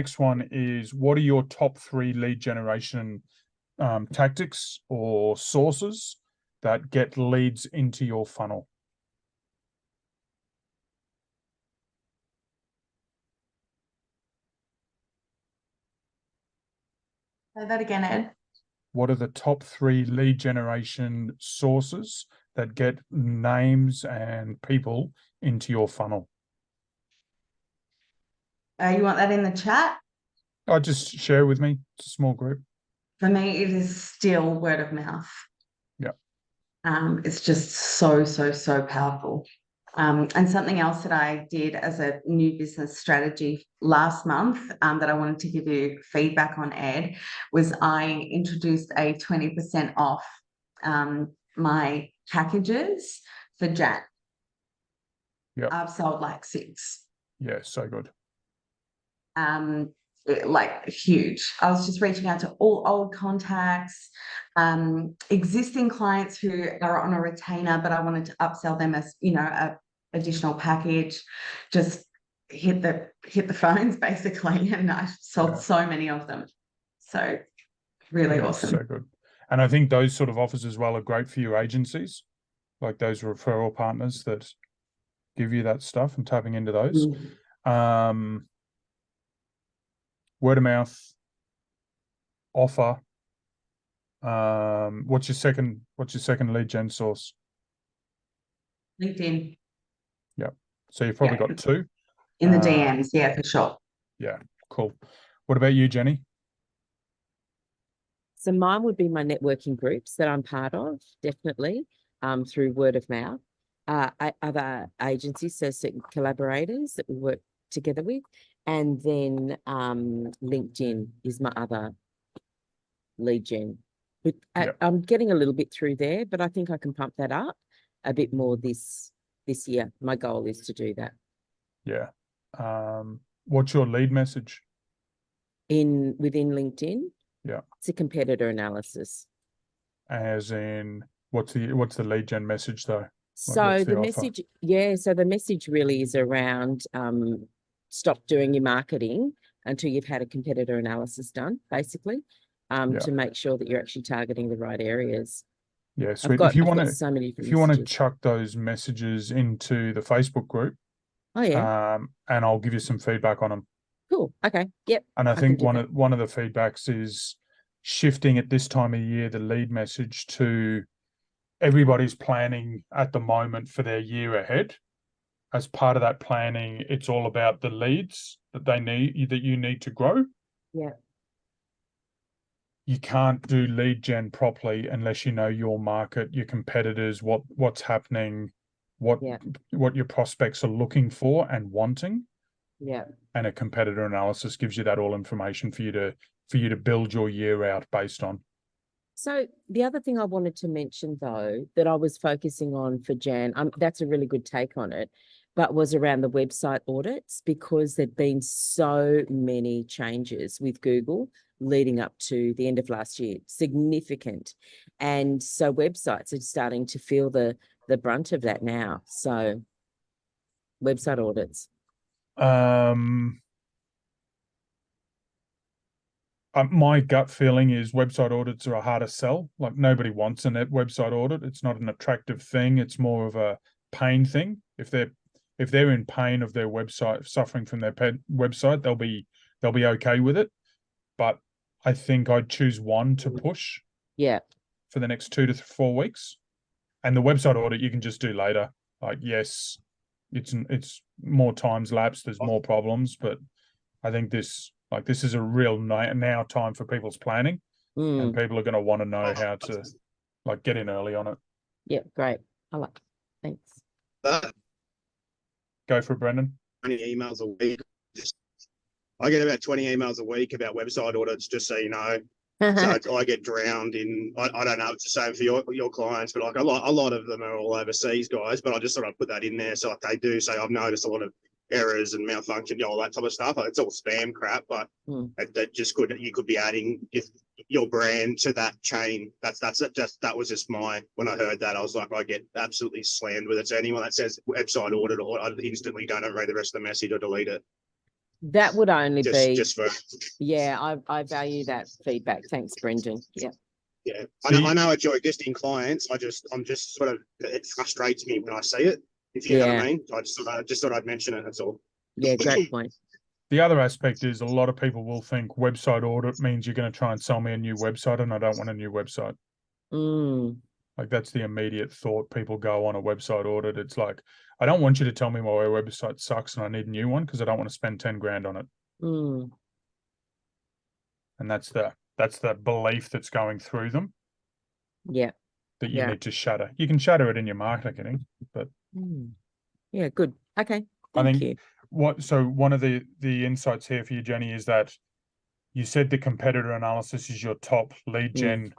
Next one is, what are your top 3 lead generation tactics or sources that get leads into your funnel? Say that again, Ed. What are the top 3 lead generation sources that get names and people into your funnel? You want that in the chat? Just share with me. It's a small group. For me, it is still word of mouth. Yeah. It's just so powerful. And something else that I did as a new business strategy last month that I wanted to give you feedback on, Ed, was I introduced a 20% off my packages for Jan. Yeah. I've sold like 6. Yeah, so good. Like huge. I was just reaching out to all old contacts, existing clients who are on a retainer, but I wanted to upsell them as, a additional package. Just hit the phones basically, and I sold so many of them. So really awesome. So good. And I think those sort of offers as well are great for your agencies, like those referral partners that give you that stuff and tapping into those. Word of mouth offer. What's your second lead gen source? LinkedIn. Yeah. So you've probably got 2 in the DMs. Yeah, for sure. Yeah, cool. What about you, Jenny? So mine would be my networking groups that I'm part of, definitely, through word of mouth. Other agencies, so certain collaborators that we work together with. And then LinkedIn is my other lead gen. But I'm getting a little bit through there, but I think I can pump that up a bit more this year. My goal is to do that. Yeah. What's your lead message? Within LinkedIn? Yeah. It's a competitor analysis. As in, what's the lead gen message though? So the message, so the message really is around stop doing your marketing until you've had a competitor analysis done, basically, to make sure that you're actually targeting the right areas. Yeah, sweet. If you want to chuck those messages into the Facebook group, and I'll give you some feedback on them. Cool. Okay. Yep. And I think one of the feedbacks is shifting at this time of year the lead message to everybody's planning at the moment for their year ahead. As part of that planning, it's all about the leads that you need to grow. Yeah. You can't do lead gen properly unless you know your market, your competitors, what's happening, what your prospects are looking for and wanting. Yeah. And a competitor analysis gives you that all information for you to build your year out based on. So the other thing I wanted to mention, though, that I was focusing on for Jan, that's a really good take on it, but was around the website audits, because there'd been so many changes with Google leading up to the end of last year, significant. And so websites are starting to feel the brunt of that now. So website audits. My gut feeling is website audits are a harder sell. Like, nobody wants a website audit. It's not an attractive thing. It's more of a pain thing. If they're in pain of their website, suffering from their website, they'll be okay with it. But I think I'd choose one to push. Yeah. For the next 2 to 4 weeks, and the website audit you can just do later. Like, yes, it's more times lapsed. There's more problems, but I think this is a real now time for people's planning, and people are going to want to know how to get in early on it. Yeah, great. I like it. Thanks. Go for it, Brendan. 20 emails a week. I get about 20 emails a week about website audits, just so you know. So I get drowned in. I don't know if it's the same for your clients, but like a lot of them are all overseas guys. But I just thought I'd put that in there, so like they do say I've noticed a lot of errors and malfunction, all that type of stuff. It's all spam crap, but that just you could be adding your brand to that chain. That was just when I heard that, I was like, I get absolutely slammed with it. So anyone that says website audit, I instantly don't read the rest of the message or delete it. That would only be, just for yeah, I value that feedback. Thanks, Brendan. Yeah. yeah. See- I know it's your existing clients. I'm just sort of, it frustrates me when I see it. If you know what Yeah. I mean. I just thought I'd mention it. That's all. Yeah, great point. The other aspect is a lot of people will think website audit means you're going to try and sell me a new website, and I don't want a new website. Mm, Like that's the immediate thought people go on a website audit. It's like, I don't want you to tell me my website sucks and I need a new one because I don't want to spend 10 grand on it. mm, And that's the belief that's going through them yeah. that you Yeah. need to shatter. You can shatter it in your marketing, but Mm. Yeah, good. Okay. I Thank think you. so one of the insights here for you, Jenny, is that you said the competitor analysis is your top lead gen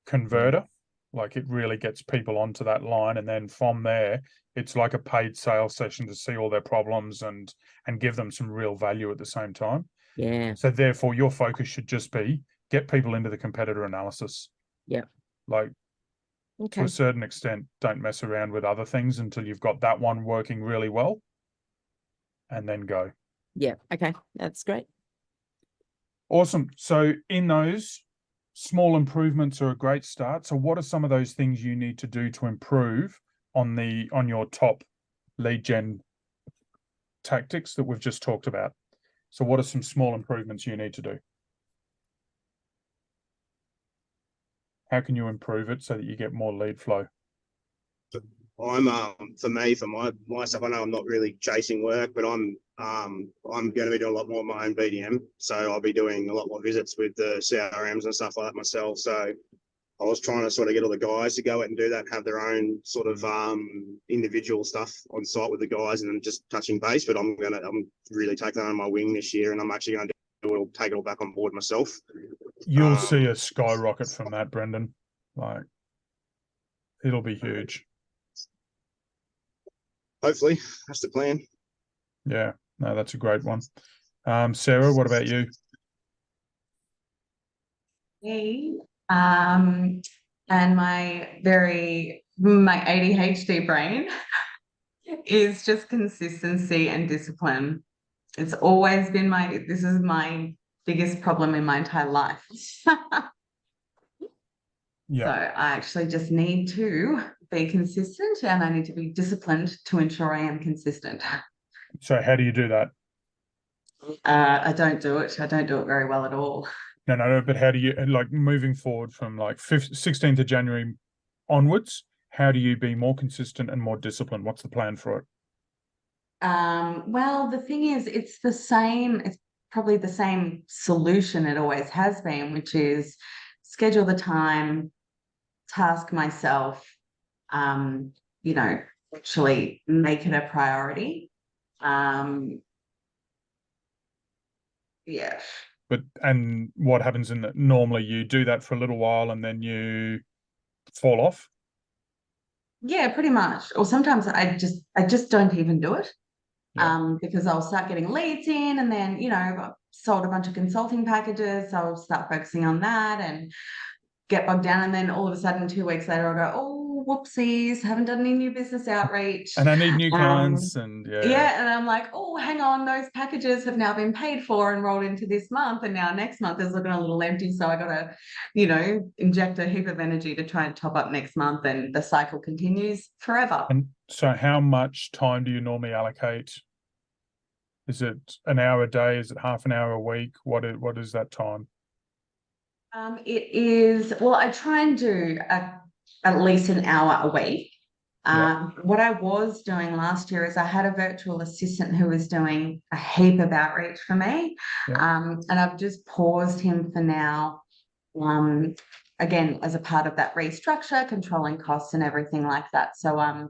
converter. Like it really gets people onto that line, and then from there, it's like a paid sales session to see all their problems and give them some real value at the same time. Yeah. So therefore, your focus should just be get people into the competitor analysis. Yeah. Like to Okay. a certain extent, don't mess around with other things until you've got that one working really well, and then go. Yeah. Okay. That's great. Awesome. So in those, small improvements are a great start. So what are some of those things you need to do to improve on your top lead gen tactics that we've just talked about? So what are some small improvements you need to do? How can you improve it so that you get more lead flow? I'm for my stuff. I know I'm not really chasing work, but I'm going to be doing a lot more of my own BDM. So I'll be doing a lot more visits with the CRMs and stuff like that myself. So I was trying to sort of get all the guys to go out and do that, have their own sort of individual stuff on site with the guys, and then just touching base. But I'm really taking that on my wing this year, and I'm actually going to take it all back on board myself. You'll see a skyrocket from that, Brendan. Like it'll be huge. Hopefully, that's the plan. Yeah, no, that's a great one. Sarah, what about you? Me, and my ADHD brain is just consistency and discipline. It's always been this is my biggest problem in my entire life. Yeah. So I actually just need to be consistent, and I need to be disciplined to ensure I am consistent. So how do you do that? I don't do it. I don't do it very well at all. No, but how do you, like, moving forward from like 16th of January onwards, how do you be more consistent and more disciplined? What's the plan for it? Well, the thing is, it's probably the same solution it always has been, which is schedule the time, task myself, actually make it a priority. Yeah. And what happens normally you do that for a little while and then you fall off? Yeah, pretty much. Or sometimes I just don't even do it. Yeah. Because I'll start getting leads in, and then, I've sold a bunch of consulting packages, so I'll start focusing on that and get bogged down. And then all of a sudden, 2 weeks later, I'll go, oh, whoopsies, haven't done any new business outreach. And I need new clients and Yeah, and I'm like, oh, hang on, those packages have now been paid for and rolled into this month, and now next month is looking a little empty, so I got to, inject a heap of energy to try and top up next month, and the cycle continues forever. And so how much time do you normally allocate? Is it an hour a day? Is it half an hour a week? What is that time? It is, well, I try and do at least an hour a week. What I was doing last year is I had a virtual assistant who was doing a heap of outreach for me. Yeah. And I've just paused him for now. Again, as a part of that restructure, controlling costs and everything like that. So I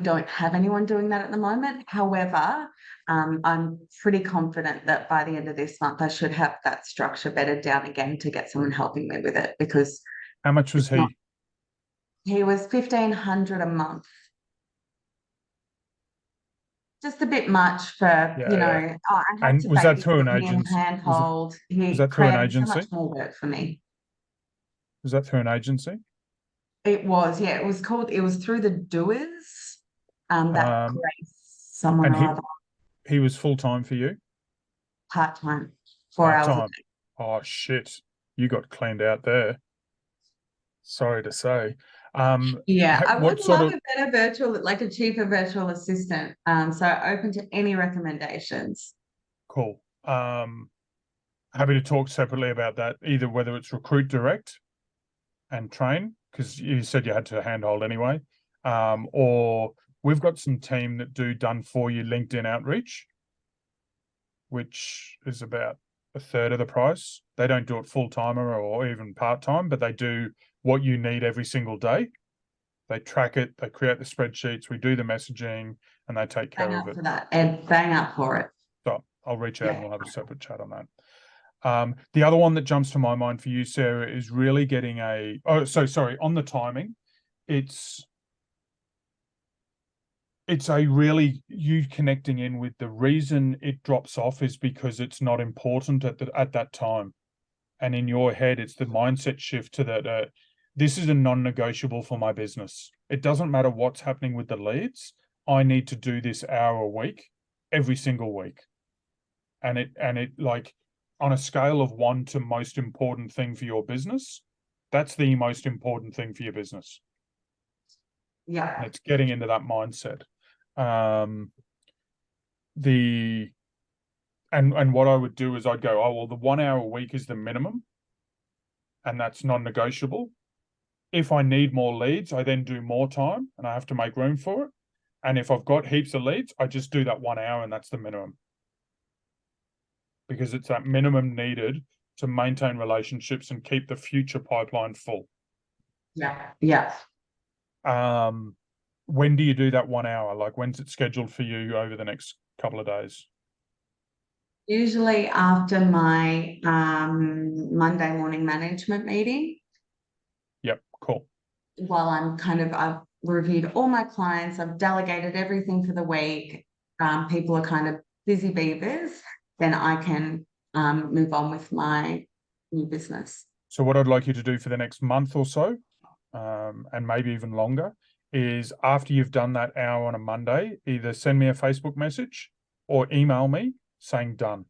don't have anyone doing that at the moment. However, I'm pretty confident that by the end of this month, I should have that structure bedded down again to get someone helping me with it, because How much was he? he was 1,500 a month. Just a bit much for, Yeah. I had And to was that through an babysit him, agency? handhold. He was that through an created so agency? much more work for me. Was that through an agency? It was, yeah. It was through the Doers. That Grace, someone And or other. he was full time for you? part-time, 4 hours a Part-time. day. Oh shit, you got cleaned out there. Sorry to say. Yeah, I what would sort love of a better virtual, like a cheaper virtual assistant. So open to any recommendations. cool. Happy to talk separately about that, either whether it's recruit direct and train, because you said you had to handhold anyway, or we've got some team that do done for you LinkedIn outreach, which is about a third of the price. They don't do it full timer or even part time, but they do what you need every single day. They track it, they create the spreadsheets, we do the messaging, and they take Bang care of up it. for that, Ed. Bang up for it. So I'll reach out Yeah. and we'll have a separate chat on that. The other one that jumps to my mind for you, Sarah, is really getting on the timing. It's a really you connecting in with the reason it drops off is because it's not important at that time. And in your head, it's the mindset shift to that. This is a non-negotiable for my business. It doesn't matter what's happening with the leads. I need to do this hour a week, every single week. And it like on a scale of 1 to most important thing for your business, that's the most important thing for your business. Yeah. And it's getting into that mindset. And what I would do is I'd go, oh, well, the 1 hour a week is the minimum, and that's non-negotiable. If I need more leads, I then do more time and I have to make room for it. And if I've got heaps of leads, I just do that 1 hour and that's the minimum. Because it's that minimum needed to maintain relationships and keep the future pipeline full. Yeah. Yeah. When do you do that 1 hour? Like when's it scheduled for you over the next couple of days? Usually after my Monday morning management meeting, Yep, cool. while I've reviewed all my clients, I've delegated everything for the week. People are kind of busy beavers, then I can move on with my new business. So what I'd like you to do for the next month or so, and maybe even longer, is after you've done that hour on a Monday, either send me a Facebook message or email me saying done.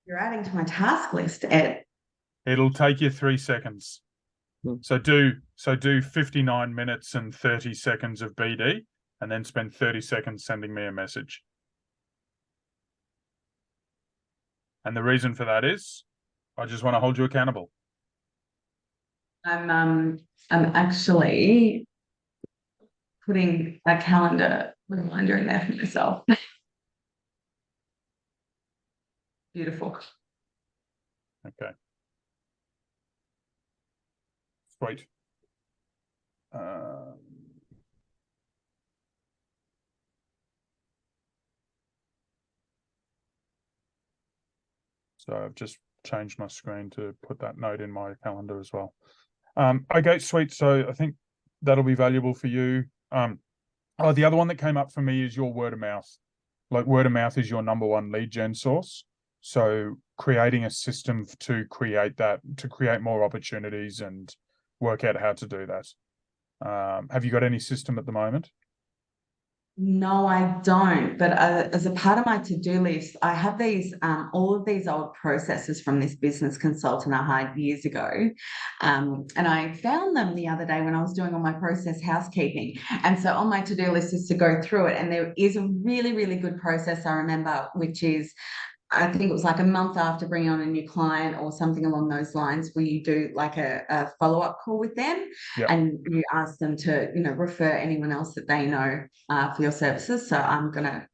You're adding to my task list, Ed. It'll take you 3 seconds. So do 59 minutes and 30 seconds of BD and then spend 30 seconds sending me a message. And the reason for that is I just want to hold you accountable. I'm actually putting a calendar reminder in there for myself. Beautiful. Okay. Sweet. So I've just changed my screen to put that note in my calendar as well. Okay, sweet. So I think that'll be valuable for you. The other one that came up for me is your word of mouth. Like word of mouth is your number one lead gen source. So creating a system to create that, to create more opportunities and work out how to do that. Have you got any system at the moment? No, I don't. But as a part of my to-do list, I have these all of these old processes from this business consultant I hired years ago. And I found them the other day when I was doing all my process housekeeping. And so on my to-do list is to go through it. And there is a really, really good process I remember, which is I think it was like a month after bringing on a new client or something along those lines, where you do like a follow-up call with them. Yep. And you ask them to, refer anyone else that they know for your services. So I'm going to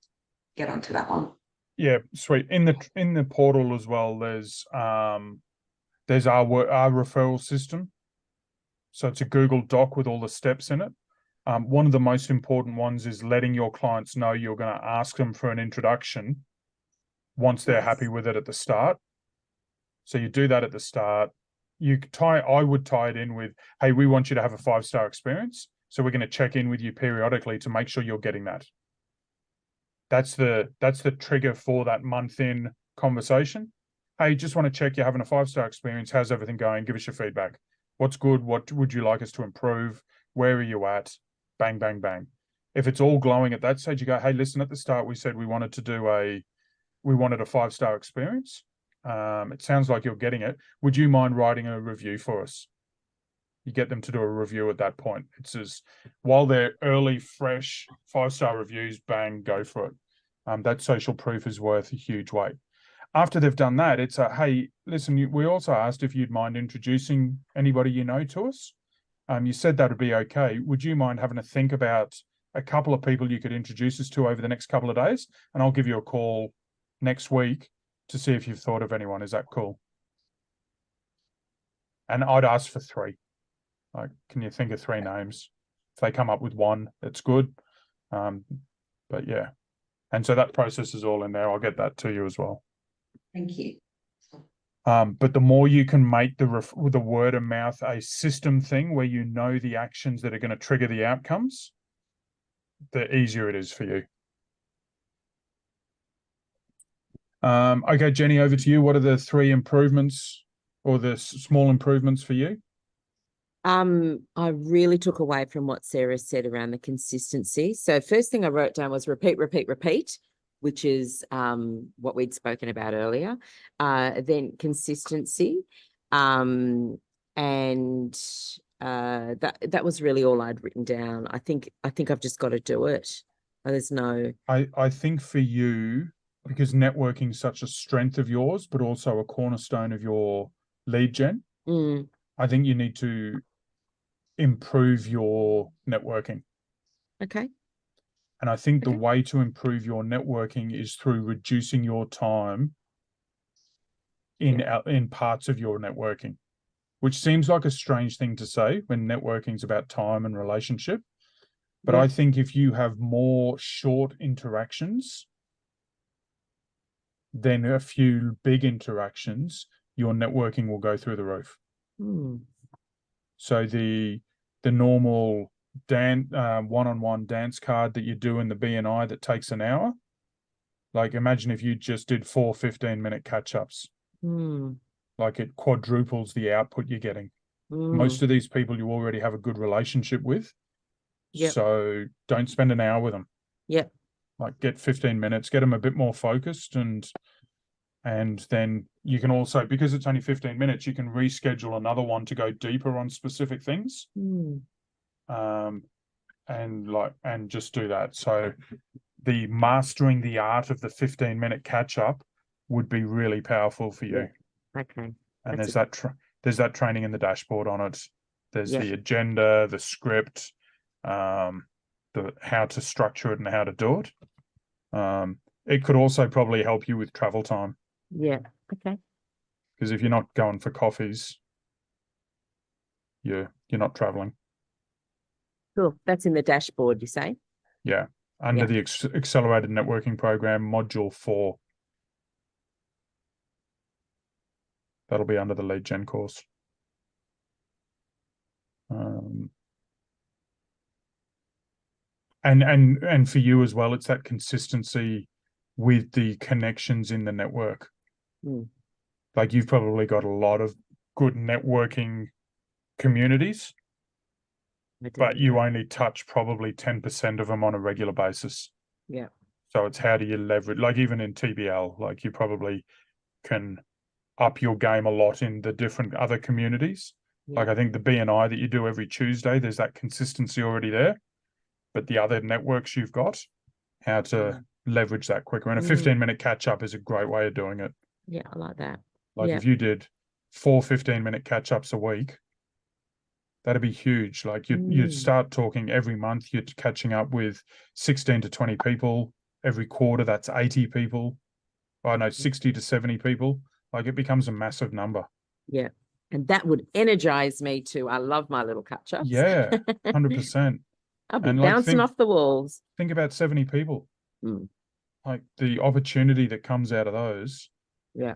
get onto that one. Yeah, sweet. In the portal as well, there's our referral system. So it's a Google Doc with all the steps in it. One of the most important ones is letting your clients know you're going to ask them for an introduction once they're happy with it at the start. So you do that at the start. I would tie it in with, hey, we want you to have a 5-star experience. So we're going to check in with you periodically to make sure you're getting that. That's the trigger for that month-in conversation. Hey, just want to check you're having a 5-star experience. How's everything going? Give us your feedback. What's good? What would you like us to improve? Where are you at? Bang, bang, bang. If it's all glowing at that stage, you go, hey, listen, at the start, we said we wanted a 5-star experience. It sounds like you're getting it. Would you mind writing a review for us? You get them to do a review at that point. It says, while they're early, fresh, 5-star reviews, bang, go for it. That social proof is worth a huge weight. After they've done that, it's a, hey, listen, we also asked if you'd mind introducing anybody you know to us. You said that would be okay. Would you mind having a think about a couple of people you could introduce us to over the next couple of days? And I'll give you a call next week to see if you've thought of anyone. Is that cool? And I'd ask for 3. Like, can you think of 3 names? If they come up with 1, that's good. But yeah. And so that process is all in there. I'll get that to you as well. Thank you. But the more you can make the word of mouth a system thing where you know the actions that are going to trigger the outcomes, the easier it is for you. Okay, Jenny, over to you. What are the 3 improvements or the small improvements for you? I really took away from what Sarah said around the consistency. So first thing I wrote down was repeat, which is what we'd spoken about earlier. Then consistency, and that was really all I'd written down. I think I've just got to do it. There's no. I think for you, because networking is such a strength of yours, but also a cornerstone of your lead gen. I think you need to improve your networking. Okay. And I think the Okay. way to improve your networking is through reducing your time in parts of your networking, which seems like a strange thing to say when networking is about time and relationship. But I think if you have more short interactions than a few big interactions, your networking will go through the roof. So the normal one-on-one dance card that you do in the BNI that takes an hour, like imagine if you just did 4 15-minute catch-ups. Like it quadruples the output you're getting. Most of these people you already have a good relationship with. So don't spend an hour with them. Like get 15 minutes, get them a bit more focused, and then you can also, because it's only 15 minutes, you can reschedule another one to go deeper on specific things. And just do that. So the mastering the art of the 15-minute catch up would be really powerful for you. Okay. And there's that training in the dashboard on it. There's the agenda, the script, the how to structure it and how to do it. It could also probably help you with travel time. Okay. Because if you're not going for coffees, you're not traveling. Cool. That's in the dashboard, you say? Yeah. Under the Accelerated Networking Program, Module 4. That'll be under the lead gen course. And for you as well, it's that consistency with the connections in the network. Like you've probably got a lot of good networking communities, but you only touch probably 10% of them on a regular basis. So it's how do you leverage, like even in TBL, like you probably can up your game a lot in the different other communities. Like I think the BNI that you do every Tuesday, there's that consistency already there. But the other networks you've got, how to leverage that quicker. And a 15-minute catch-up is a great way of doing it. Yeah, I like that. Like if you did 4 15-minute catch-ups a week, that'd be huge. Like you'd start talking every month, you're catching up with 16 to 20 people. Every quarter, that's 80 people. I know 60 to 70 people. Like it becomes a massive number. Yeah. And that would energize me too. I love my little catch-ups. Yeah, 100%. I'll be bouncing off the walls. Think about 70 people. Like the opportunity that comes out of those. Yeah.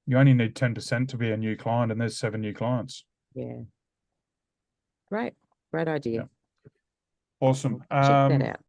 You only need 10% to be a new client, and there's 7 new clients. Yeah. Great idea. Awesome. Check that out.